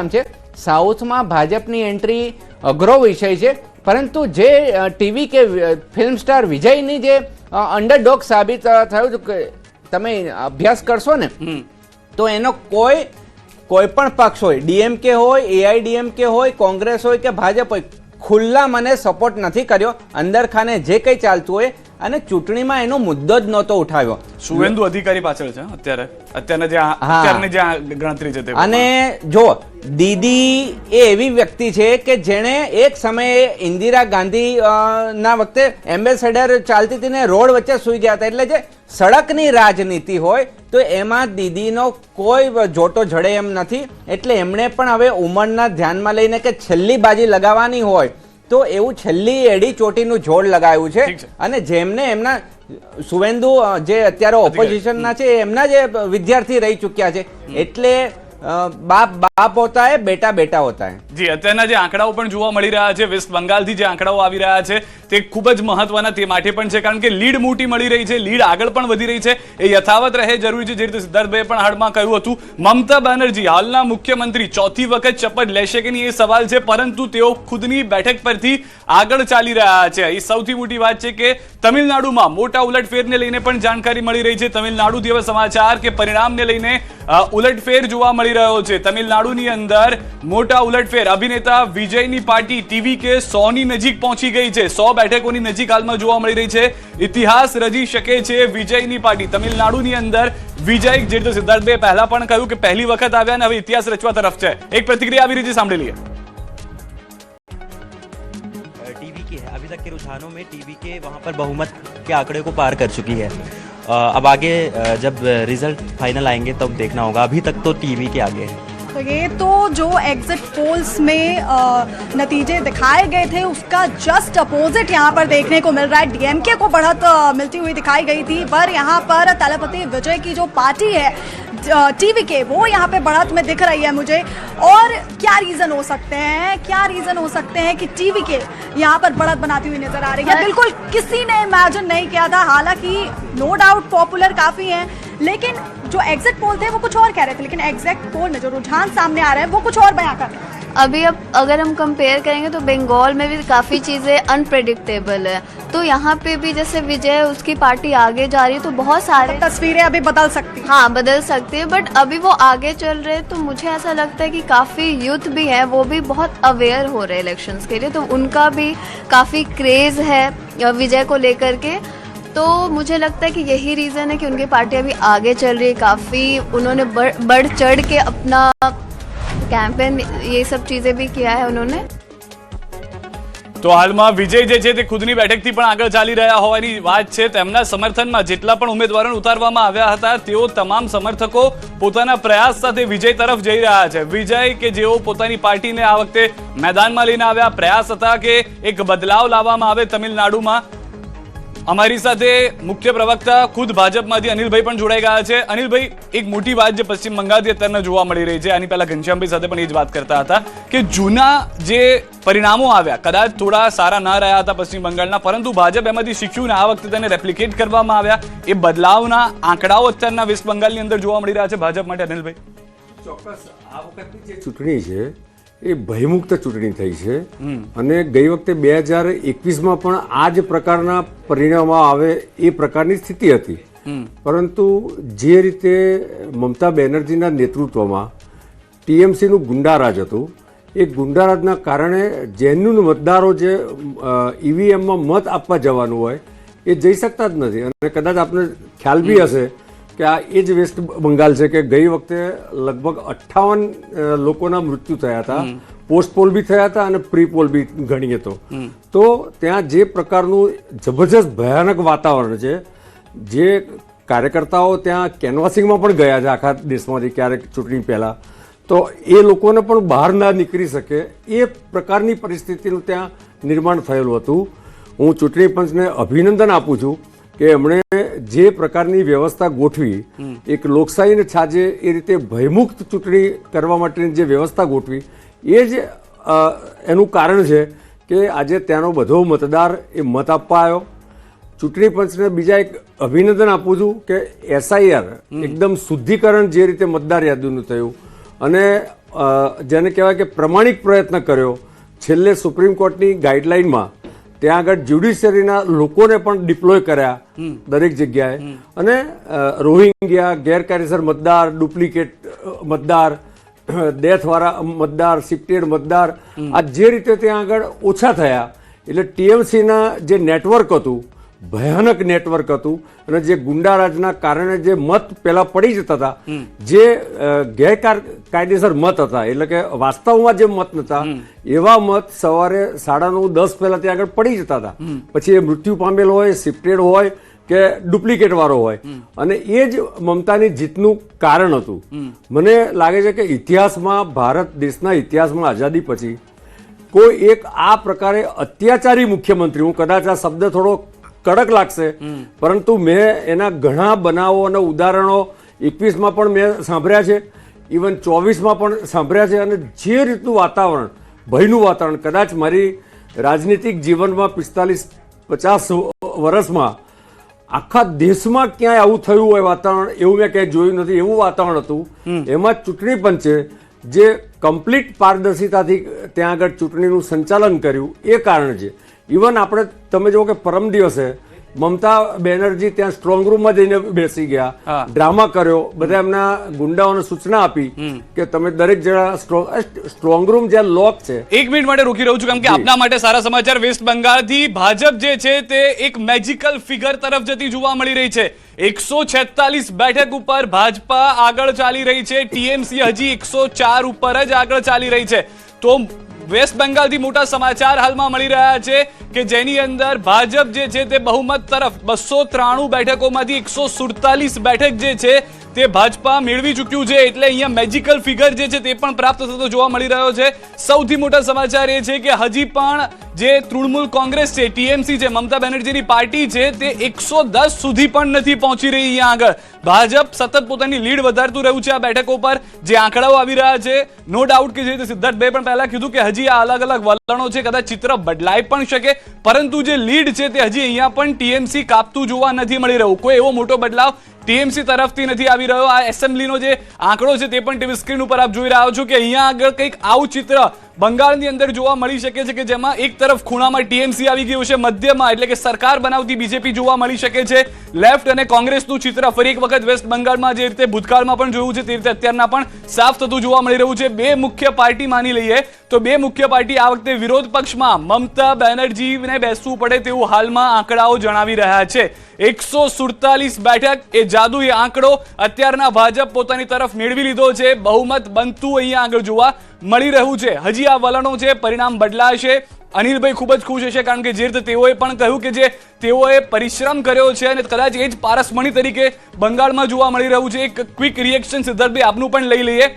છે સાઉથમાં ભાજપની એન્ટ્રી અઘરો વિષય છે, પરંતુ જે ટીવી કે ફિલ્મ સ્ટાર વિજયની જે અંડરડોગ સાબિત થયું તમે અભ્યાસ કરશો ને તો એનો કોઈ પણ પક્ષ હોય, ડીએમકે હોય, એઆઈડીએમકે હોય, કોંગ્રેસ હોય કે ભાજપ હોય, ખુલ્લા મને સપોર્ટ નથી કર્યો. અંદર ખાને જે કંઈ ચાલતું હોય અને ચૂંટણીમાં એનો મુદ્દો જ નહોતો ઉઠાવ્યો. શુવેન્દુ અધિકારી પાછળ છે અત્યારની જે ગણતરી છે તે. અને જો દીદી એ એવી વ્યક્તિ છે કે જેણે એક સમયે ઇન્દિરા ગાંધી ના વખતે એમ્બેસેડર ચાલતી હતી ને રોડ વચ્ચે સુઈ ગયા હતા. એટલે જે સડકની રાજનીતિ હોય તો એમાં દીદીનો કોઈ જોટો જડે એમ નથી. એટલે એમણે પણ હવે ઉંમરના ધ્યાનમાં લઈને કે છેલ્લી બાજી લગાવવાની હોય તો એવું છેલ્લી એડી ચોટીનું જોડ લગાવ્યું છે. અને જેમને એમના શુવેન્દુ જે અત્યારે ઓપોઝિશનના છે એમના જે વિદ્યાર્થી રહી ચૂક્યા છે, એટલે બાપ હોતા હે બેટા બેટા હોતા હે. જી, અત્યારના જે આંકડાઓ પણ જોવા મળી રહ્યા છે, વેસ્ટ બંગાળથી જે આંકડાઓ આવી રહ્યા છે તે ખૂબ જ મહત્વના તે માટે પણ છે, કારણ કે લીડ મોટી મળી રહી છે, લીડ આગળ પણ વધી રહી છે, એ યથાવત રહે જરૂરી છે. જે રીતે સિદ્ધાર્થભાઈએ પણ હાલમાં કહ્યું હતું, મમતા બેનર્જી હાલના મુખ્યમંત્રી ચોથી વખત શપથ લેશે કે નહીં એ સવાલ છે, પરંતુ તેઓ ખુદની બેઠક પરથી આગળ ચાલી રહ્યા છે. એ સૌથી મોટી વાત છે કે તમિલનાડુમાં મોટા ઉલટફેરને લઈને પણ જાણકારી મળી રહી છે. તમિલનાડુથી હવે સમાચાર કે પરિણામને લઈને ઉલટફેર જોવા મળી રહ્યો છે. તમિલનાડુની અંદર મોટા ઉલટફેર, અભિનેતા વિજયની પાર્ટી ટીવી કે 100 ની નજીક પહોંચી ગઈ છે. 100 બેઠકોની નજીક હાલમાં જોવા મળી રહી છે. ઇતિહાસ રચી શકે છે વિજયની પાર્ટી તમિલનાડુની અંદર. વિજય, જે રીતે સિદ્ધાર્થભાઈએ પહેલા પણ કહ્યું કે પહેલી વખત આવ્યા અને હવે ઇતિહાસ રચવા તરફ છે. એક પ્રતિક્રિયા આવી રહી છે, સાંભળી લઈએ. टीवी की है, अभी तक के रुझानों में टीवी के वहाँ पर बहुमत के आंकड़े को पार कर चुकी है. अब आगे जब रिजल्ट फाइनल आएंगे तब देखना होगा. अभी तक तो टीवी के आगे है. तो ये तो जो एग्जिट पोल्स में नतीजे दिखाए गए थे उसका जस्ट अपोजिट यहाँ पर देखने को मिल रहा है. डीएमके को बढ़त मिलती हुई दिखाई गई थी, पर यहाँ पर तलपति विजय की जो पार्टी है टीवी के, वो यहाँ पे बढ़त में दिख रही है मुझे. और क्या रीज़न हो सकते हैं कि टीवी के यहाँ पर बढ़त बनाती हुई नजर आ रही है. बिल्कुल किसी ने इमेजिन नहीं किया था. हालांकि नो डाउट पॉपुलर काफ़ी हैं, लेकिन जो एग्जिट पोल थे वो कुछ और कह रहे थे, लेकिन एग्जिट पोल में जो रुझान सामने आ रहे हैं वो कुछ और बयां कर रहे हैं. अभी अब अगर हम कंपेयर करेंगे तो बंगाल में भी काफ़ी चीज़ें अनप्रेडिक्टेबल है, तो यहाँ पे भी जैसे विजय उसकी पार्टी आगे जा रही है तो बहुत सारे तस्वीरें अभी बदल सकती हैं. हाँ, बदल सकती है, बट अभी वो आगे चल रहे हैं तो मुझे ऐसा लगता है कि काफ़ी यूथ भी है, वो भी बहुत अवेयर हो रहे हैं इलेक्शंस के लिए, तो उनका भी काफ़ी क्रेज़ है विजय को लेकर के. तो मुझे लगता है कि यही रीज़न है कि उनकी पार्टी अभी आगे चल रही है. काफ़ी उन्होंने बढ़ चढ़ के अपना कैंपेन ये सब चीज़ें भी किया है उन्होंने. તો હાલમાં વિજય જે છે તે ખુદની બેઠકથી પણ આગળ ચાલી રહ્યા હોવાની વાત છે. તેમના સમર્થનમાં જેટલા પણ ઉમેદવારોને ઉતારવામાં આવ્યા હતા તેઓ તમામ સમર્થકો પોતાના પ્રયાસ સાથે વિજય તરફ જઈ રહ્યા છે. વિજય કે જેઓ પોતાની પાર્ટીને આ વખતે મેદાનમાં લઈને આવ્યા, પ્રયાસ હતા કે એક બદલાવ લાવવામાં આવે તમિલનાડુમાં. અમારી સાથે મુખ્ય પ્રવક્તા ખુદ ભાજપમાંથી અનિલભાઈ પણ જોડાઈ ગયા છે. અનિલભાઈ, એક મોટી વાત જે પશ્ચિમ બંગાળથી અત્યારે જોવા મળી રહી છે, આની પહેલા ઘનશ્યામભાઈ સાથે પણ એ જ વાત કરતા હતા કે જૂના જે પરિણામો આવ્યા કદાચ થોડા સારા ના રહ્યા હતા પશ્ચિમ બંગાળના, પરંતુ ભાજપ એમાંથી શીખ્યું ને આ વખતે તેને રેપ્લિકેટ કરવામાં આવ્યા. એ બદલાવના આંકડાઓ અત્યારના વેસ્ટ બંગાળની અંદર જોવા મળી રહ્યા છે ભાજપ માટે. અનિલભાઈ, ચોક્કસ આ વખતની જે ચૂંટણી છે એ ભયમુક્ત ચૂંટણી થઈ છે અને ગઈ વખતે 2021માં પણ આ જ પ્રકારના પરિણામો આવે એ પ્રકારની સ્થિતિ હતી. પરંતુ જે રીતે મમતા બેનર્જીના નેતૃત્વમાં ટીએમસીનું ગુંડારાજ હતું, એ ગુંડારાજના કારણે જેન્યુન મતદારો જે ઈવીએમમાં મત આપવા જવાનું હોય એ જઈ શકતા જ નથી. અને કદાચ આપને ખ્યાલ બી હશે કે આ એ જ વેસ્ટ બંગાળ છે કે ગઈ વખતે લગભગ 58 લોકોના મૃત્યુ થયા હતા. પોસ્ટ પોલ બી થયા હતા અને પ્રી પોલ બી ગણીએ તો ત્યાં જે પ્રકારનું જબરજસ્ત ભયાનક વાતાવરણ છે, જે કાર્યકર્તાઓ ત્યાં કેનવાસિંગમાં પણ ગયા છે આખા દેશમાંથી ક્યારેક ચૂંટણી પહેલાં, તો એ લોકોને પણ બહાર ના નીકળી શકે એ પ્રકારની પરિસ્થિતિનું ત્યાં નિર્માણ થયેલું હતું. હું ચૂંટણી પંચને અભિનંદન આપું છું કે એમણે જે પ્રકારની વ્યવસ્થા ગોઠવી, એક લોકશાહીને છાજે એ રીતે ભયમુક્ત ચૂંટણી કરવા માટેની જે વ્યવસ્થા ગોઠવી, એ જ એનું કારણ છે કે આજે ત્યાંનો બધો મતદાર એ મત આપવા આવ્યો. ચૂંટણી પંચને બીજા એક અભિનંદન આપું છું કે એસઆઈઆર એકદમ શુદ્ધિકરણ જે રીતે મતદાર યાદીનું થયું અને જેને કહેવાય કે પ્રમાણિક પ્રયત્ન કર્યો. છેલ્લે સુપ્રીમ કોર્ટની ગાઈડલાઇનમાં ત્યાં આગળ જ્યુડિશિયરીના લોકોને પણ ડિપ્લોય કર્યા દરેક જગ્યાએ, અને રોહિંગ્યા, ગેરકાયદેસર મતદાર, ડુપ્લિકેટ મતદાર, ડેથવાળા મતદાર, શિફ્ટેડ મતદાર, આ જે રીતે ત્યાં આગળ ઓછા થયા. એટલે ટીએમસીના જે નેટવર્ક હતું, ભયાનક નેટવર્ક હતું, અને જે ગુંડારાજના કારણે જે મત પહેલા પડી જતા હતા, જે ગેરકાયદેસર મત હતા, એટલે કે વાસ્તવમાં જે મત નતા, એવા મત સવારે 9:30-10 પહેલા ત્યાં આગળ પડી જતા હતા. પછી એ મૃત્યુ પામેલ હોય, શિફ્ટેડ હોય કે ડુપ્લિકેટ વાળો હોય, અને એ જ મમતાની જીતનું કારણ હતું. મને લાગે છે કે ઇતિહાસમાં, ભારત દેશના ઇતિહાસમાં આઝાદી પછી કોઈ એક આ પ્રકારે અત્યાચારી મુખ્યમંત્રી, હું કદાચ આ શબ્દ થોડો કડક લાગશે, પરંતુ મેં એના ઘણા બનાવો અને ઉદાહરણો 21માં પણ મેં સાંભળ્યા છે, ઇવન 24માં પણ સાંભળ્યા છે. અને જે રીતનું વાતાવરણ, ભયનું વાતાવરણ, કદાચ મારી રાજનીતિક જીવનમાં 45-50 વર્ષમાં આખા દેશમાં ક્યાંય આવું થયું હોય વાતાવરણ, એવું મેં ક્યાંય જોયું નથી. એવું વાતાવરણ હતું. એમાં ચૂંટણી પંચે જે કમ્પ્લીટ પારદર્શિતાથી ત્યાં આગળ ચૂંટણીનું સંચાલન કર્યું એ કારણ છે. ઇવન આપણે તમે જુઓ કે પરમ દિવસે મમતા બેનર્જી ત્યાં સ્ટ્રોંગ રૂમમાં જઈને બેસી ગયા, ડ્રામા કર્યો, બધા એમના ગુંડાઓને સૂચના આપી કે તમે દરેક જણા સ્ટ્રોંગ રૂમ જ્યાં લોક છે. 1 મિનિટ માટે રોકી રહ્યું છું, કેમ કે આપના માટે સારા સમાચાર. વેસ્ટ બંગાળથી ભાજપ જે છે તે એક મેજિકલ ફિગર તરફ જતી જોવા મળી રહી છે. 146 બેઠક ઉપર ભાજપા આગળ ચાલી રહી છે, ટીએમસી હજી 104 ઉપર જ આગળ ચાલી રહી છે. તો વેસ્ટ બંગાળથી મોટા સમાચાર હાલમાં મળી રહ્યા છે કે જેની અંદર ભાજપ જે છે તે બહુમત તરફ 293 બેઠકોમાંથી 147 બેઠક જે છે તે ભાજપા મેળવી ચૂક્યું છે. એટલે અહીંયા મેજિકલ ફિગર જે છે તે પણ પ્રાપ્ત થતો જોવા મળી રહ્યો છે. સૌથી મોટા સમાચાર એ છે કે હજી પણ જે તૃણમૂલ કોંગ્રેસ છે, ટીએમસી છે, મમતા બેનર્જીની પાર્ટી છે, તે 110 સુધી પણ નથી પહોંચી રહી. અહીંયા આગળ ભાજપ સતત પોતાની લીડ વધારતું રહ્યું છે આ બેઠકો પર. જે આંકડાઓ આવી રહ્યા છે, નો ડાઉટ કે જે રીતે સિદ્ધાર્થભાઈ પણ પહેલા કીધું કે હજી આ અલગ અલગ વલણો છે, કદાચ ચિત્ર બદલાઈ પણ શકે, પરંતુ જે લીડ છે તે હજી અહીંયા પણ ટીએમસી કાપતું જોવા નથી મળી રહ્યું. કોઈ એવો મોટો બદલાવ ટીએમસી તરફથી નથી આવી રહ્યો. આ એસેમ્બલીનો જે આંકડો છે તે પણ ટીવી સ્ક્રીન ઉપર આપ જોઈ રહ્યા છો કે અહીંયા આગળ કંઈક આવું ચિત્ર બંગાળની અંદર જોવા મળી શકે છે કે જેમાં એક તરફ ખૂણામાં ટીએમસી આવી ગયું છે, મધ્યમાં એટલે કે સરકાર બનાવતી બીજેપી જોવા મળી શકે છે, લેફ્ટ અને કોંગ્રેસનું ચિત્ર ફરી એક વખત વેસ્ટ બંગાળમાં જે રીતે ભૂતકાળમાં પણ જોયું છે તે રીતે અત્યારના પણ સાફ થતું જોવા મળી રહ્યું છે. બે મુખ્ય પાર્ટી માની લઈએ તો બે મુખ્ય પાર્ટી આ વખતે વિરોધ પક્ષમાં મમતા બેનર્જીને બેસવું પડે તેવું હાલમાં આંકડાઓ જણાવી રહ્યા છે. 147 બેઠક એ જાદુઈ આંકડો અત્યારના ભાજપ પોતાની તરફ મેળવી લીધો છે. બહુમત બનતું અહીંયા આગળ જોવા મળી રહ્યું છે. હજી આ વલણો છે, પરિણામ બદલાશે. અનિલભાઈ ખૂબ જ ખુશ હશે, કારણ કે જે રીતે તેઓએ પણ કહ્યું કે જે તેઓએ પરિશ્રમ કર્યો છે અને કદાચ એ જ પારસમણી તરીકે બંગાળમાં જોવા મળી રહ્યું છે. એક ક્વિક રિએક્શન સિદ્ધાર્થભાઈ આપનું પણ લઈ લઈએ.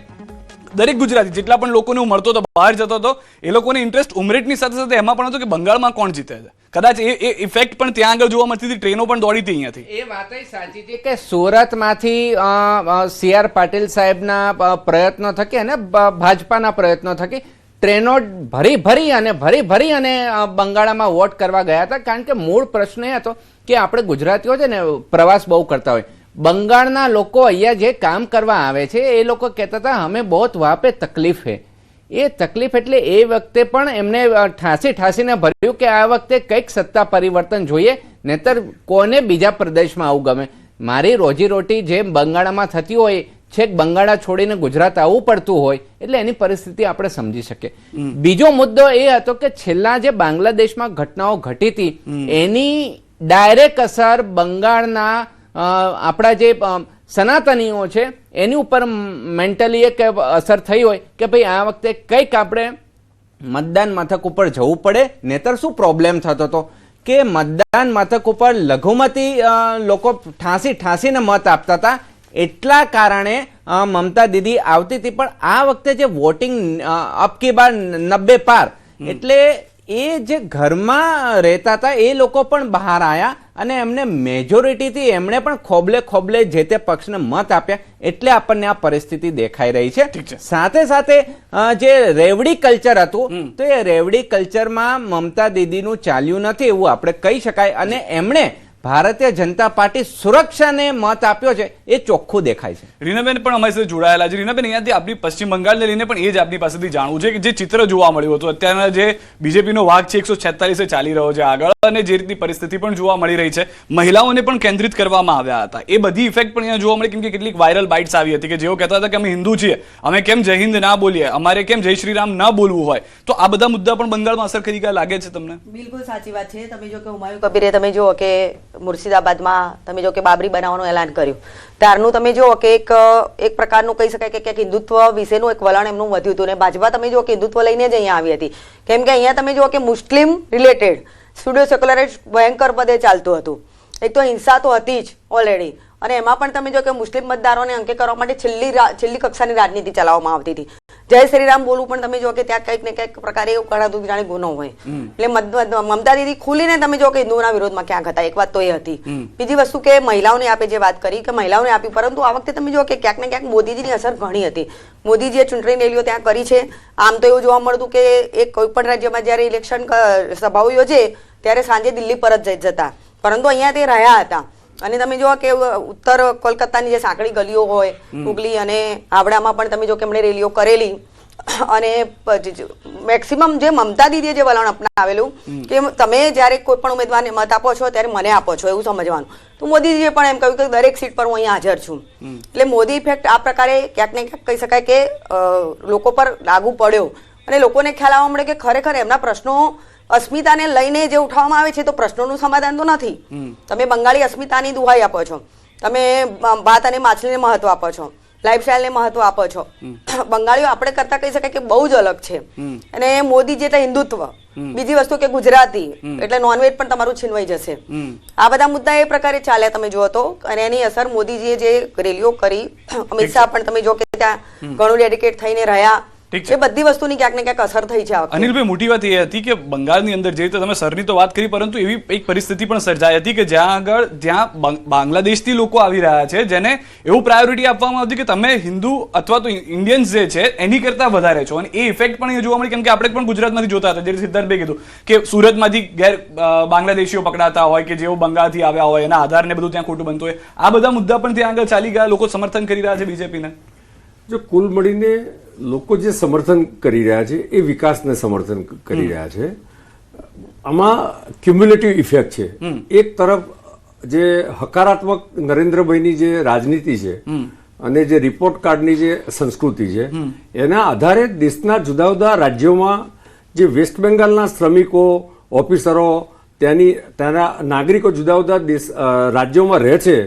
દરેક ગુજરાતી જેટલા પણ લોકોને હું મળતો હતો, બહાર જતો હતો, એ લોકોને ઇન્ટરેસ્ટ ઉમરેઠની સાથે સાથે એમાં પણ હતો કે બંગાળમાં કોણ જીતે છે. કદાચ એ ઇફેક્ટ પણ ત્યાં આગળ જોવા મળતી હતી, ટ્રેનો પણ દોડી હતી અહીંયાથી. એ વાત સાચી છે કે સુરતમાંથી CR પાટીલ સાહેબના પ્રયત્નો થકી અને ભાજપાના પ્રયત્નો થકી ટ્રેનો ભરી ભરી અને બંગાળમાં વોટ કરવા ગયા હતા. કારણ કે મૂળ પ્રશ્ન એ હતો કે આપણે ગુજરાતીઓ છે ને પ્રવાસ બહુ કરતા હોય, બંગાળના લોકો અહીંયા જે કામ કરવા આવે છે એ લોકો કહેતા હતા હમે બહુત વહાં પે તકલીફ હે. એ તકલીફ એટલે એ વખતે પણ એમને ઠાસીને ભર્યું કે આ વખતે કંઈક સત્તા પરિવર્તન જોઈએ, નહીતર કોને બીજા પ્રદેશમાં આવું ગમે. મારી રોજીરોટી જે બંગાળમાં થતી હોય, છેક બંગાળા છોડીને ગુજરાત આવવું પડતું હોય, એટલે એની પરિસ્થિતિ આપણે સમજી શકીએ. બીજો મુદ્દો એ હતો કે છેલ્લા જે બાંગ્લાદેશમાં ઘટનાઓ ઘટી હતી એની ડાયરેક્ટ અસર બંગાળના આપણા જે સનાતનીઓ છે એની ઉપર મેન્ટલી એક અસર થઈ હોય કે ભાઈ આ વખતે કંઈક આપણે મતદાન મથક ઉપર જવું પડે, નહીતર શું પ્રોબ્લેમ થતો હતો કે મતદાન મથક ઉપર લઘુમતી લોકો ઠાસીને મત આપતા હતા. એટલા કારણે મમતા દીદી આવતી હતી. પણ આ વખતે જે વોટિંગ અબકી બાર 90 પાર, એટલે એ જે ઘરમાં રહેતા હતા એ લોકો પણ બહાર આવ્યા અને એમને મેજોરિટીથી એમણે પણ ખોબલે જે તે પક્ષને મત આપ્યા. એટલે આપણને આ પરિસ્થિતિ દેખાઈ રહી છે. સાથે સાથે જે રેવડી કલ્ચર હતું તો એ રેવડી કલ્ચરમાં મમતા દીદીનું ચાલ્યું નથી એવું આપણે કહી શકાય. અને એમણે ભારતીય જનતા પાર્ટી સુરક્ષાને મત આપ્યો છે એ ચોખ્ખું દેખાય છે. રીનાબેન પણ અમારી સાથે જોડાયેલા છે. રીનાબેન, અહીંયાથી આપણી પશ્ચિમ બંગાળને લઈને પણ એ જ આપની પાસેથી જાણવું છે કે જે ચિત્ર જોવા મળ્યું હતું અત્યારના જે બીજેપીનો વાઘ છે 146 ચાલી રહ્યો છે આગળ, અને જે રીતની પરિસ્થિતિ પણ જોવા મળી રહી છે, મહિલાઓને પણ કેન્દ્રિત કરવામાં આવ્યા હતા, એ બધી ઇફેક્ટ પણ અહીંયા જોવા મળી. કેમ કે કેટલીક વાયરલ બાઇટ્સ આવી હતી કે જેઓ કહેતા હતા કે અમે હિન્દુ છીએ, અમે કેમ જય હિન્દ ના બોલીએ, અમારે કેમ જય શ્રી રામ ના બોલવું હોય. તો આ બધા મુદ્દા પણ બંગાળમાં અસર કરી ગયા લાગે છે તમને? બિલકુલ સાચી વાત છે. તમે જો કે હુમાયુ કબીરે તમે જુઓ કે મુર્શિદાબાદમાં તમે જો કે બાબરી બનાવવાનું એલાન કર્યું ત્યારનું તમે જુઓ કે એક પ્રકારનું કહી શકાય કે ક્યાંક હિન્દુત્વ વિશેનું એક વલણ એમનું વધ્યું હતું, ને ભાજપા તમે જુઓ કે હિન્દુત્વ લઈને જ અહીંયા આવી હતી. કેમ કે અહીંયા તમે જુઓ કે મુસ્લિમ રિલેટેડ સ્ટુડિયો સેક્યુલરિસ્ટ ભયંકર પદે ચાલતું હતું. એક તો હિંસા તો હતી જ ઓલરેડી, અને એમાં પણ તમે જો કે મુસ્લિમ મતદારોને અંકે કરવા માટે છેલ્લી કક્ષાની રાજનીતિ ચલાવવામાં આવતી હતી. જય શ્રીરામ બોલવું પણ તમે જો કે ત્યાં કંઈક ને કંઈક પ્રકારે એવું કરાતું જાણે ગુનો હોય. એટલે મમતા દીદી ખુલીને તમે જો કે હિન્દુઓના વિરોધમાં ક્યાંક હતા. એક વાત તો એ હતી. બીજી વસ્તુ કે મહિલાઓને આપે જે વાત કરી કે મહિલાઓને આપી, પરંતુ આ વખતે તમે જો કે ક્યાંક ને ક્યાંક મોદીજીની અસર ઘણી હતી. મોદીજીએ ચૂંટણી રેલીઓ ત્યાં કરી છે. આમ તો એવું જોવા મળતું કે એક કોઈ પણ રાજ્યમાં જ્યારે ઇલેક્શન સભાઓ યોજે ત્યારે સાંજે દિલ્હી પરત જતા, પરંતુ અહીંયા તે રહ્યા હતા. અને તમે જો કે ઉત્તર કોલકાતાની જે સાંકડી ગલીઓ હોય, હુગલી અને હાવડામાં પણ તમે જો કે એમણે રેલીઓ કરેલી, અને મેક્સિમમ જે મમતા દીદીએ જે વલણ અપનાવેલું કે તમે જ્યારે કોઈ પણ ઉમેદવારને મત આપો છો ત્યારે મને આપો છો એવું સમજવાનું. તો મોદીજીએ પણ એમ કહ્યું કે દરેક સીટ પર હું અહીંયા હાજર છું. એટલે મોદી ઇફેક્ટ આ પ્રકારે ક્યાંક ને ક્યાંક કહી શકાય કે લોકો પર લાગુ પડ્યો, અને લોકોને ખ્યાલ આવવા મળે કે ખરેખર એમના પ્રશ્નો અસ્મિતાને લઈને જે ઉઠાવવામાં આવે છે તો પ્રશ્નોનું સમાધાન તો નથી. તમે બંગાળી અસ્મિતાની દુહાઈ આપો છો, તમે ભાત અને માછલીને મહત્વ આપો છો, લાઈફસ્ટાઈલને મહત્વ આપો છો. બંગાળીઓ આપણે કરતા કહી શકાય કે બહુ જ અલગ છે. અને મોદી જે એટલે હિન્દુત્વ, બીજી વસ્તુ કે ગુજરાતી એટલે નોનવેજ પણ તમારું છીનવાઈ જશે. આ બધા મુદ્દા એ પ્રકારે ચાલ્યા તમે જુઓ તો, અને એની અસર મોદીજીએ જે રેલીઓ કરી, અમિત શાહ પણ તમે જો કે ત્યાં ઘણું ડેડિકેટ થઈને રહ્યા, એ બધી વસ્તુની ક્યાંક ને ક્યાંક અસર થઈ છે. અનિલભાઈ, મોટી વાત એ હતી કે બંગાળની અંદર જે રીતે તમે સરની તો વાત કરી, પરંતુ એવી એક પરિસ્થિતિ પણ સર્જાઈ હતી કે જ્યાં બાંગ્લાદેશથી લોકો આવી રહ્યા છે, જેને એવું પ્રાયોરિટી આપવામાં આવતી કે તમે હિન્દુ અથવા તો ઇન્ડિયન્સ જે છે એની કરતા વધારે છો, અને એ ઇફેક્ટ પણ અહીંયા જોવા મળી. કેમ કે આપણે પણ ગુજરાતમાંથી જોતા હતા, જે સિદ્ધાર્થભાઈ કીધું કે સુરતમાંથી બાંગ્લાદેશીઓ પકડાતા હોય કે જેઓ બંગાળથી આવ્યા હોય, એના આધારને બધું ત્યાં ખોટું બનતું હોય. આ બધા મુદ્દા પણ ત્યાં આગળ ચાલી ગયા, લોકો સમર્થન કરી રહ્યા છે બીજેપીને. જો કુલ મળીને લોકો જે સમર્થન કરી રહ્યા છે એ વિકાસને સમર્થન કરી રહ્યા છે. આમાં ક્યુમ્યુલેટિવ ઇફેક્ટ છે. એક તરફ જે હકારાત્મક નરેન્દ્રભાઈની જે રાજનીતિ છે અને જે રિપોર્ટ કાર્ડની જે સંસ્કૃતિ છે, એના આધારે દેશના જુદા જુદા રાજ્યોમાં જે વેસ્ટ બેંગાલના શ્રમિકો, ઓફિસરો, ત્યાંના નાગરિકો જુદા જુદા રાજ્યોમાં રહે છે,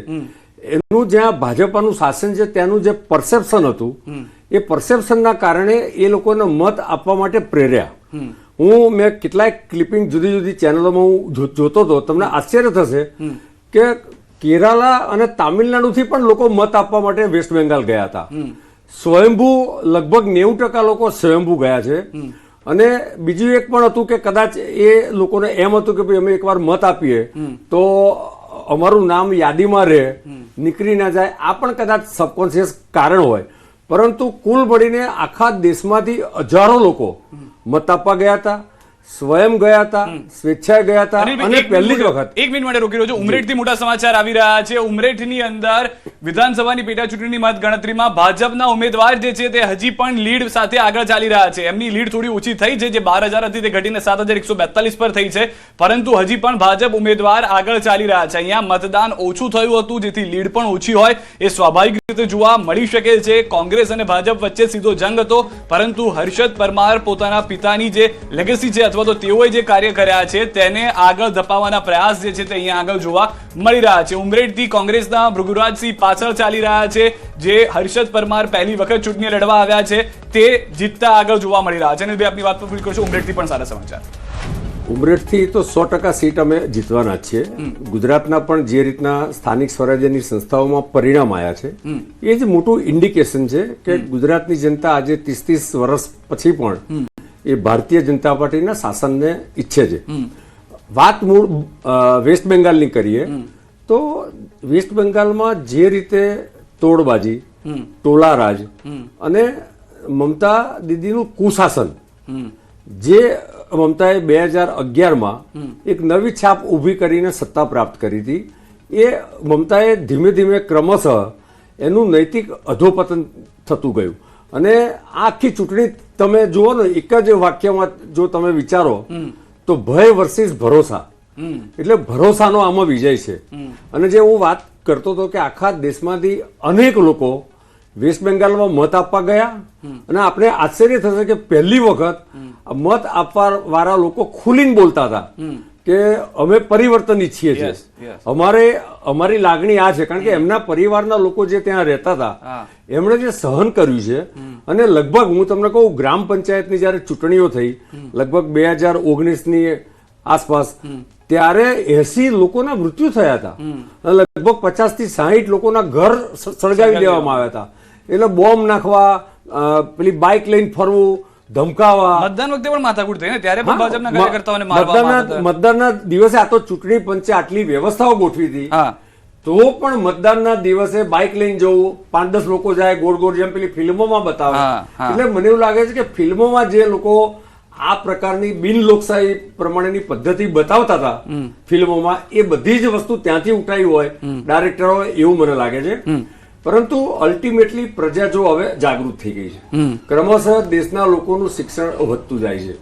એનું જ્યાં ભાજપાનું શાસન છે ત્યાંનું જે પરસેપ્શન હતું, એ પરસેપ્શનના કારણે એ લોકોને મત આપવા માટે પ્રેર્યા. મેં કેટલાય ક્લિપિંગ જુદી જુદી ચેનલોમાં હું જોતો હતો. તમને આશ્ચર્ય થશે કે કેરાલા અને તામિલનાડુથી પણ લોકો મત આપવા માટે વેસ્ટ બેંગાલ ગયા હતા. સ્વયંભૂ લગભગ 90% લોકો સ્વયંભૂ ગયા છે. અને બીજું એક પણ હતું કે કદાચ એ લોકોને એમ હતું કે ભાઈ અમે એકવાર મત આપીએ તો અમારું નામ યાદીમાં રહે, નીકળી ના જાય. આ પણ કદાચ સબકોન્શિયસ કારણ હોય. પરંતુ કુલ મળીને આખા દેશમાંથી હજારો લોકો મત આપવા ગયા હતા, સ્વયં ગયા હતા, સ્વેચ્છાએ ગયા હતા, અને પહેલી જ વખત. એક મિનિટ માટે રોકી રહ્યો છું. ઉમરેઠથી મોટા સમાચાર આવી રહ્યા છે. ઉમરેઠની અંદર વિધાનસભાની પેટા ચૂંટણીની મત ગણતરીમાં ભાજપના ઉમેદવાર જે છે તે હજી પણ લીડ સાથે આગળ ચાલી રહ્યા છે. એમની લીડ થોડી ઓછી થઈ છે, જે 12,000 હતી તે ઘટીને 7,142 પર થઈ છે, પરંતુ હજી પણ ભાજપ ઉમેદવાર આગળ ચાલી રહ્યા છે. અહીંયા મતદાન ઓછું થયું હતું, જેથી લીડ પણ ઓછી હોય એ સ્વાભાવિક રીતે જોવા મળી શકે છે. કોંગ્રેસ અને ભાજપ વચ્ચે સીધો જંગ હતો, પરંતુ હર્ષદ પરમાર પોતાના પિતાની જે લેગેસી છે અથવા તો તેઓએ જે કાર્ય કર્યા છે તેને આગળ ધપાવવાના પ્રયાસ જે છે તે અહીંયા આગળ જોવા મળી રહ્યા છે. ઉમરેઠથી કોંગ્રેસના ભૃગુરાજસિંહ પાછળ ચાલી રહ્યા છે. જે હર્ષદ પરમાર પહેલી વખત ચૂંટણી લડવા આવ્યા છે તે જીતતા આગળ જોવા મળી રહ્યા છે. અને બે આપની વાત પર પૂરી કરશું. ઉમરેઠથી પણ સારા સમાચાર. ઉમરેઠથી તો 100% સીટ અમે જીતવાના જ છીએ. ગુજરાતના પણ જે રીતના સ્થાનિક સ્વરાજ્યની સંસ્થાઓમાં પરિણામ આવ્યા છે એ જ મોટું ઇન્ડિકેશન છે કે ગુજરાતની જનતા આજે 30 વર્ષ પછી પણ એ ભારતીય જનતા પાર્ટીના શાસનને ઈચ્છે છે. વાત મૂળ વેસ્ટ બેંગાલની કરીએ તો વેસ્ટ બેંગાલમાં જે રીતે તોડબાજી, ટોળારાજ અને મમતા દીદીનું કુશાસન, જે મમતાએ 2011માં એક નવી છાપ ઊભી કરીને સત્તા પ્રાપ્ત કરી હતી, એ મમતાએ ધીમે ધીમે ક્રમશઃ એનું નૈતિક અધોપતન થતું ગયું. અને આ આખી ચૂંટણી તમે જુઓ ને, એક જ વાક્યમાં જો તમે વિચારો તો ભય વર્સિસ ભરોસા, એટલે ભરોસાનો આમાં વિજય છે. અને જે હું વાત કરતો હતો કે આખા દેશમાંથી અનેક લોકો વેસ્ટ બેંગાલમાં મત આપવા ગયા, અને આપણે આશ્ચર્ય થશે કે પહેલી વખત મત આપવા વાળા લોકો ખુલીને બોલતા હતા કે અમે પરિવર્તન ઈચ્છીએ છીએ. અમારી લાગણી આ છે, કારણ કે એમના પરિવારના લોકો જે ત્યાં રહેતા હતા એમણે જે સહન કર્યું છે. અને લગભગ હું તમને કહું, ગ્રામ પંચાયતની જયારે ચૂંટણીઓ થઈ લગભગ 2019ની આસપાસ, ત્યારે 80 લોકોના મૃત્યુ થયા હતા, લગભગ 50 થી 60 લોકોના ઘર સળગાવી દેવામાં આવ્યા હતા. એટલે બોમ્બ નાખવા, પેલી બાઇક લઈને ફરવું, ધમકાવા. મતદાન વખતે પણ માથાકૂટ થઈ ને, ત્યારે પણ ભાજપના કાર્યકર્તાઓને મારવામાં આવ્યા હતા. મતદાનના દિવસે આ તો ચૂંટણી પંચે આટલી વ્યવસ્થાઓ ગોઠવી હતી, તો પણ મતદાનના દિવસે બાઇક લઈને જવું, 5-10 લોકો જાય ગોળ ગોળ, જેમ પેલી ફિલ્મોમાં બતાવે. એટલે મને એવું લાગે છે કે ફિલ્મોમાં જે લોકો આ પ્રકારની બિન લોકશાહી પ્રમાણેની પદ્ધતિ બતાવતા હતા ફિલ્મોમાં, એ બધી જ વસ્તુ ત્યાંથી ઉઠાવી હોય ડાયરેક્ટરો, એવું મને લાગે છે. પરંતુ અલ્ટિમેટલી પ્રજા જો હવે જાગૃત થઈ ગઈ છે, ક્રમશઃ દેશના લોકોનું શિક્ષણ વધતું જાય છે.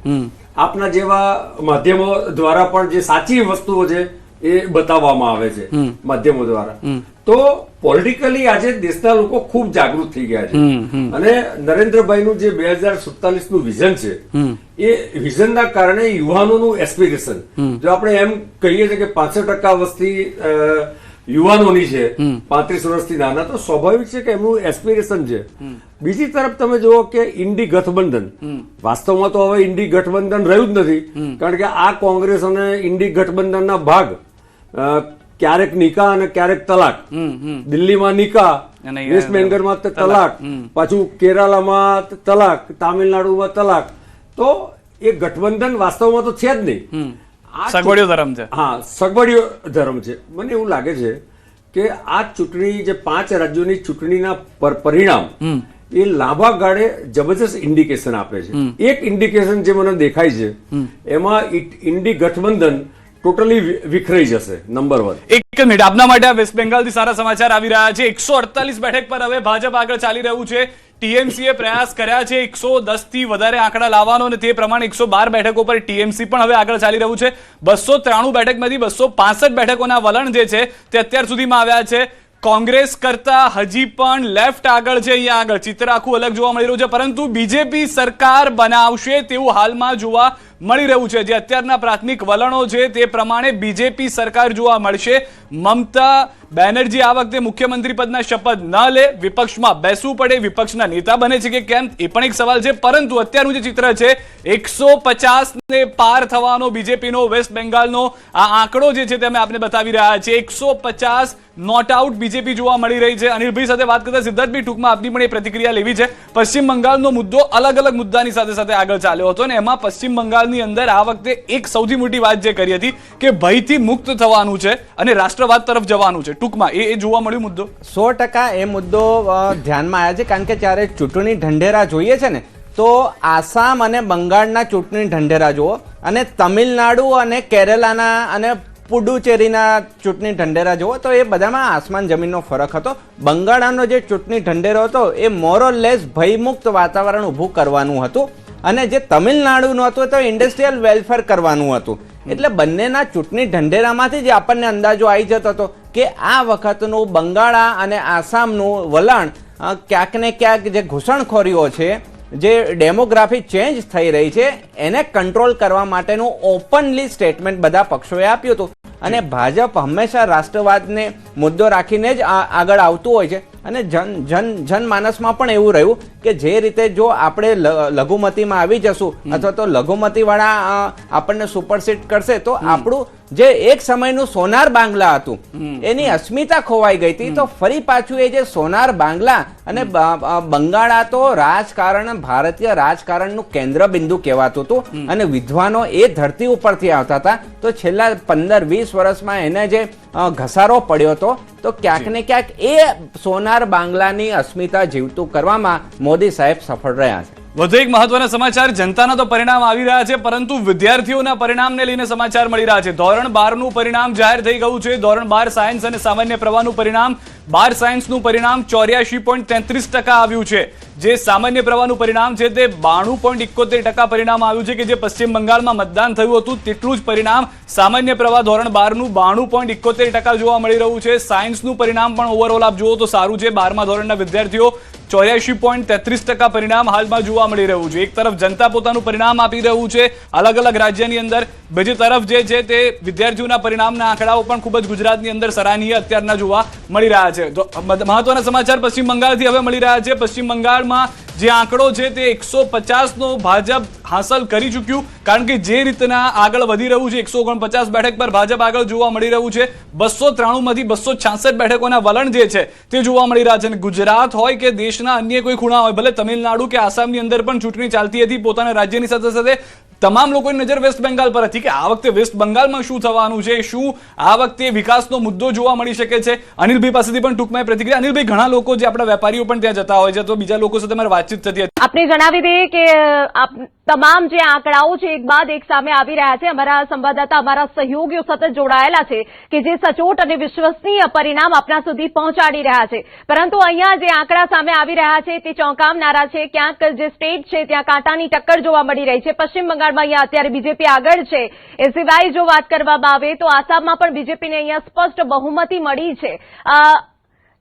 આપના જેવા માધ્યમો દ્વારા પણ જે સાચી વસ્તુઓ છે એ બતાવવામાં આવે છે માધ્યમો દ્વારા. તો પોલિટિકલી આજે દેશના લોકો ખૂબ જાગૃત થઈ ગયા છે. અને નરેન્દ્રભાઈનું જે 2047નું વિઝન છે, એ વિઝનના કારણે યુવાનોનું એસ્પિરેશન, જો આપણે એમ કહીએ છીએ કે 65% વસ્તી યુવાનોની છે 35 વર્ષથી નાના, તો સ્વાભાવિક છે કે એમનું એસ્પિરેશન છે. બીજી તરફ તમે જુઓ કે ઇન્ડી ગઠબંધન, વાસ્તવમાં તો હવે ઇન્ડી ગઠબંધન રહ્યું જ નથી, કારણ કે આ કોંગ્રેસ અને ઇન્ડી ગઠબંધનના ભાગ ક્યારેક નિકાહ અને ક્યારેક તલાક. દિલ્હીમાં નિકાહ, વેસ્ટ બેંગલમાં તલાક, પાછું કેરાલામાં તલાક, તામિલનાડુમાં તલાક. તો એ ગઠબંધન વાસ્તવમાં તો છે જ નહીં, સગવડિયો ધર્મ છે. હા, સગવડિયો ધર્મ છે. મને એવું લાગે છે કે આ ચૂંટણી, જે 5 રાજ્યોની ચૂંટણીના પરિણામ, એ લાંબા ગાળે જબરજસ્ત ઇન્ડિકેશન આપે છે. એક ઇન્ડિકેશન જે મને દેખાય છે, એમાં ઇન્ડી ગઠબંધન ટોટલી વિખરાઈ જશે. નંબર 1. એક મિનિટ, આપના માટે આ વેસ્ટ બેંગાલથી સારા સમાચાર આવી રહ્યા છે. 148 બેઠક પર હવે ભાજપ આગળ ચાલી રહ્યું છે. ટીએમસીએ પ્રયાસ કર્યા છે 110 થી વધારે આંકડા લાવવાનો, અને તે પ્રમાણે 112 બેઠકો પર ટીએમસી પણ હવે આગળ ચાલી રહ્યું છે. 293 બેઠકમાંથી 265 બેઠકોના વલણ જે છે તે અત્યાર સુધીમાં આવ્યા છે. કોંગ્રેસ કરતા હજી પણ લેફ્ટ આગળ છે. અહીંયા આગળ ચિત્ર આખું અલગ જોવા મળી રહ્યું છે, પરંતુ બીજેપી સરકાર બનાવશે તેવું હાલમાં જોવા મળી રહ્યું છે. જે અત્યારના પ્રાથમિક વલણો છે તે પ્રમાણે બીજેપી સરકાર જોવા મળશે. મમતા બેનર્જી આ વખતે મુખ્યમંત્રી પદના શપથ ન લે, વિપક્ષમાં બેસવું પડે, વિપક્ષના નેતા બને છે કે કેમ એ પણ એક સવાલ છે. પરંતુ અત્યારનું જે ચિત્ર છે, 150 ને પાર થવાનો બીજેપીનો વેસ્ટ બેંગાલનો આ આંકડો જે છે તે અમે આપને બતાવી રહ્યા છે. 150 નોટ આઉટ બીજેપી જોવા મળી રહી છે. અનિલભાઈ સાથે વાત કરતા સિદ્ધાર્થભાઈ, ટૂંકમાં આપની પણ એ પ્રતિક્રિયા લેવી છે. પશ્ચિમ બંગાળનો મુદ્દો અલગ અલગ મુદ્દાની સાથે સાથે આગળ ચાલ્યો હતો, અને એમાં પશ્ચિમ બંગાળની અંદર આ વખતે એક સૌથી મોટી વાત જે કરી હતી કે ભયથી મુક્ત થવાનું છે અને રાષ્ટ્રવાદ તરફ જવાનું છે. ટૂંકમાં એ જોવા મળ્યું મુદ્દો. 100% એ મુદ્દો ધ્યાનમાં આવ્યા છે, કારણ કે જ્યારે ચૂંટણી ઢંઢેરા જોઈએ છે ને, તો આસામ અને બંગાળના ચૂંટણી ઢંઢેરા જુઓ, અને તમિલનાડુ અને કેરલાના અને પુડુચેરીના ચૂંટણી ઢંઢેરા જુઓ, તો એ બધામાં આસમાન જમીનનો ફરક હતો. બંગાળનો જે ચૂંટણી ઢંઢેરો હતો એ મોરલેસ ભયમુક્ત વાતાવરણ ઊભું કરવાનું હતું, અને જે તમિલનાડુનું હતું તો ઇન્ડસ્ટ્રીયલ વેલફેર કરવાનું હતું. એટલે બંનેના ચૂંટણી ઢંઢેરામાંથી જ આપણને અંદાજો આવી જતો હતો કે આ વખતનું બંગાળા અને આસામનું વલણ ક્યાંક ને ક્યાંક જે ઘૂસણખોરીઓ છે, જે ડેમોગ્રાફી ચેન્જ થઈ રહી છે, એને કંટ્રોલ કરવા માટેનું ઓપનલી સ્ટેટમેન્ટ બધા પક્ષોએ આપ્યું હતું. અને ભાજપ હંમેશા રાષ્ટ્રવાદને મુદ્દો રાખીને જ આગળ આવતું હોય છે. અને જનમાનસમાં પણ એવું રહ્યું કે જે રીતે જો આપણે લઘુમતીમાં આવી જશું અથવા તો લઘુમતીવાળા આપણને સુપરસીડ કરશે, તો આપણું જે એક સમયનું સોનાર બાંગ્લા હતું એની અસ્મિતા ખોવાઈ ગઈ હતી. તો ફરી પાછું એ જે સોનાર બાંગ્લા અને બંગાળા તો રાજકારણ, ભારતીય રાજકારણનું કેન્દ્ર બિંદુ કહેવાતું હતું, અને વિદ્વાનો એ ધરતી ઉપરથી આવતા હતા. તો છેલ્લા 15-20 વર્ષમાં એને જે ઘસારો પડ્યો હતો, તો ક્યાંક ને ક્યાંક એ સોનાર બાંગ્લાની અસ્મિતા જીવતું કરવામાં મોદી સાહેબ સફળ રહ્યા છે. વધુ એક મહત્વના સમાચાર, જનતાના તો પરિણામ આવી રહ્યા છે, પરંતુ વિદ્યાર્થીઓના પરિણામને લઈને સમાચાર મળી રહ્યા છે. ધોરણ 12 નું પરિણામ જાહેર થઈ ગયું છે. ધોરણ 12 સાયન્સ અને સામાન્ય પ્રવાહનું પરિણામ, 12 સાયન્સનું પરિણામ 84.33% આવ્યું છે. જે સામાન્ય પ્રવાહનું પરિણામ છે તે 92.71% પરિણામ આવ્યું છે, કે જે પશ્ચિમ બંગાળમાં મતદાન થયું હતું તેટલું જ પરિણામ સામાન્ય પ્રવાહ ધોરણ 12 નું 92.71% જોવા મળી રહ્યું છે. સાયન્સનું પરિણામ પણ ઓવરઓલ આપ જુઓ તો સારું છે. 12મા ધોરણના વિદ્યાર્થીઓ 84.33% પરિણામ હાલમાં જોવા મળી રહ્યું છે. એક તરફ જનતા પોતાનું પરિણામ આપી રહ્યું છે અલગ અલગ રાજ્યની અંદર, બીજી તરફ જે છે તે વિદ્યાર્થીઓના પરિણામના આંકડાઓ પણ ખૂબ જ ગુજરાતની અંદર સરાહનીય અત્યારના જોવા મળી રહ્યા છે. તો મહત્વના સમાચાર પશ્ચિમ બંગાળથી હવે મળી રહ્યા છે. પશ્ચિમ બંગાળમાં જે આંકડો છે તે 150નો ભાજપ હાંસલ કરી ચૂક્યું, કારણ કે જે રીતના આગળ વધી રહ્યું છે 149 બેઠક પર ભાજપ આગળ જોવા મળી રહ્યું છે. 293 માંથી 266 બેઠકોના વલણ જે છે તે જોવા મળી રહ્યા છે. અને ગુજરાત હોય કે દેશના અન્ય કોઈ ખૂણા હોય, ભલે તમિલનાડુ કે આસામની અંદર પણ ચૂંટણી ચાલતી હતી, પોતાના રાજ્યની સાથે સાથે તમામ લોકોની નજર વેસ્ટ બેંગાલ પર હતી કે આ વખતે વેસ્ટ બંગાળમાં શું થવાનું છે, શું આ વખતે વિકાસનો મુદ્દો જોવા મળી શકે છે. અનિલભાઈ પાસેથી પણ ટૂંકમાં પ્રતિક્રિયા. અનિલભાઈ, ઘણા લોકો જે આપણા વેપારીઓ પણ ત્યાં જતા હોય છે, તો બીજા લોકો સાથે મારી વાતચીત થતી હતી. આપને જણાવી દઈએ કે તમામ જે આંકડાઓ છે એક બાદ એક સામે આવી રહ્યા છે. અમારા સંવાદદાતા, અમારા સહયોગીઓ સતત જોડાયેલા છે કે જે સચોટ અને વિશ્વસનીય પરિણામ આપના સુધી પહોંચાડી રહ્યા છે. પરંતુ અહીંયા જે આંકડા સામે આવી રહ્યા છે તે ચોંકાવનારા છે. ક્યાંક જે સ્ટેટ છે ત્યાં કાંટાની ટક્કર જોવા મળી રહી છે. પશ્ચિમ બંગાળમાં અહીંયા અત્યારે બીજેપી આગળ છે. એ સિવાય જો વાત કરવામાં આવે તો આસામમાં પણ બીજેપીને અહીંયા સ્પષ્ટ બહુમતી મળી છે.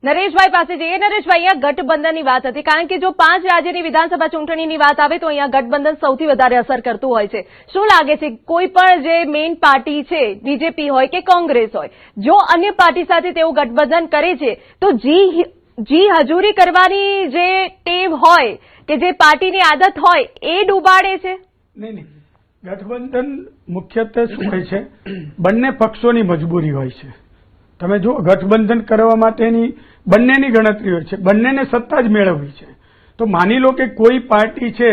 નરેશભાઈ પાસે જઈએ. નરેશભાઈ, અહીંયા ગઠબંધનની વાત હતી, કારણ કે જો 5 રાજ્યની વિધાનસભા ચૂંટણીની વાત આવે તો અહીંયા ગઠબંધન સૌથી વધારે અસર કરતું હોય છે. શું લાગે છે, કોઈ પણ જે મેઇન પાર્ટી છે, બીજેપી હોય કે કોંગ્રેસ હોય, જો અન્ય પાર્ટી સાથે તેઓ ગઠબંધન કરે છે તો જી હજૂરી કરવાની જે ટેવ હોય કે જે પાર્ટીની આદત હોય એ ડૂબાડે છે? નહીં, ગઠબંધન મુખ્યત્વે શું હોય છે, બંને પક્ષોની મજબૂરી હોય છે. તમે જો ગઠબંધન કરવા માટેની બંનેની ગણતરી હોય છે, બંનેને સત્તા જ મેળવવી છે. તો માની લો કે કોઈ પાર્ટી છે,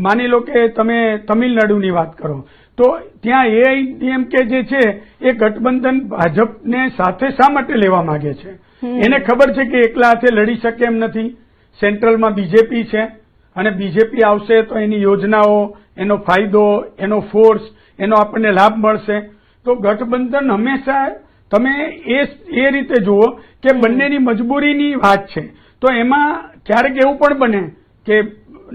માની લો કે તમે તમિલનાડુની વાત કરો તો ત્યાં એઆઈડીએમકે જે છે એ ગઠબંધન ભાજપને સાથે શા માટે લેવા માંગે છે? એને ખબર છે કે એકલા હાથે લડી શકે એમ નથી. સેન્ટ્રલમાં બીજેપી છે અને બીજેપી આવશે તો એની યોજનાઓ, એનો ફાયદો, એનો ફોર્સ, એનો આપણને લાભ મળશે. તો ગઠબંધન હંમેશા તમે એ રીતે જુઓ કે બંનેની મજબૂરીની વાત છે. તો એમાં ક્યારેક એવું પણ બને કે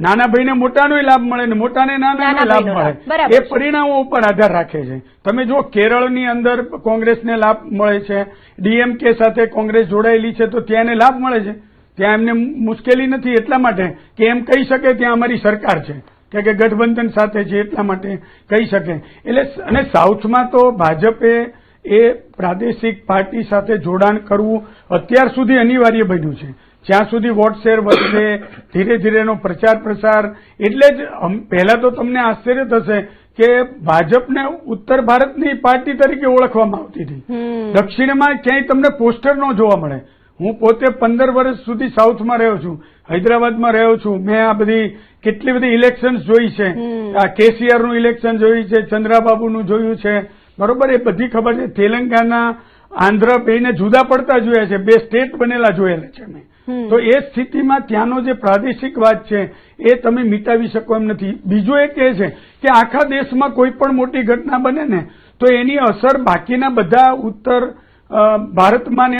નાના ભાઈને મોટાનો લાભ મળે ને મોટાને નાનાનો લાભ મળે. એ પરિણામો ઉપર આધાર રાખે છે. તમે જો કેરળની અંદર કોંગ્રેસને લાભ મળે છે, ડીએમકે સાથે કોંગ્રેસ જોડાયેલી છે તો ત્યાં એને લાભ મળે છે. ત્યાં એમને મુશ્કેલી નથી, એટલા માટે કે એમ કહી શકે ત્યાં અમારી સરકાર છે કે ગઠબંધન સાથે છે, એટલા માટે કહી શકે. એટલે અને સાઉથમાં તો ભાજપે એ પ્રાદેશિક પાર્ટી સાથે જોડાણ કરવું અત્યાર સુધી અનિવાર્ય બન્યું છે. જ્યાં સુધી વોટ શેર વધશે, ધીરે ધીરે એનો પ્રચાર પ્રસાર. એટલે જ પહેલા તો તમને આશ્ચર્ય થશે કે ભાજપને ઉત્તર ભારતની પાર્ટી તરીકે ઓળખવામાં આવતી હતી. દક્ષિણમાં ક્યાંય તમને પોસ્ટર ન જોવા મળે. હું પોતે 15 વર્ષ સુધી સાઉથમાં રહ્યો છું, હૈદરાબાદમાં રહ્યો છું. મેં આ બધી કેટલી બધી ઇલેક્શન્સ જોઈ છે. આ કેસીઆરનું ઇલેક્શન જોયું છે, ચંદ્રાબાબુનું જોયું છે, બરોબર, એ બધી ખબર છે. તેલંગાના, આંધ્ર બેને જુદા પડતા જોયા છે, 2 સ્ટેટ બનેલા જોયેલા છે મેં. તો એ સ્થિતિમાં ત્યાંનો જે પ્રાદેશિકવાદ છે એ તમે મિટાવી શકો એમ નથી. બીજું એક એ છે કે આખા દેશમાં કોઈ પણ મોટી ઘટના બને ને તો એની અસર બાકીના બધા ઉત્તર ભારતમાં